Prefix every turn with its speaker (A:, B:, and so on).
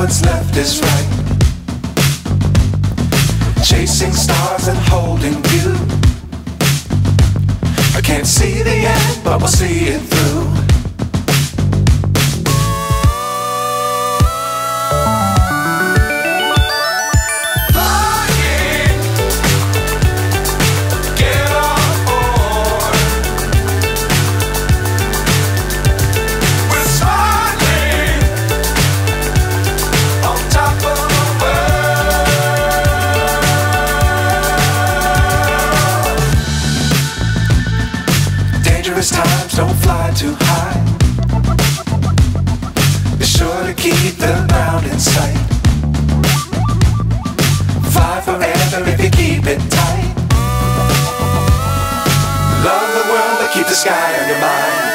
A: what's left is right. Chasing stars and holding you. I can't see the end, but we'll see it through. Dangerous times, don't fly too high. Be sure to keep the ground in sight. Fly forever if you keep it tight. Love the world, but keep the sky on your mind.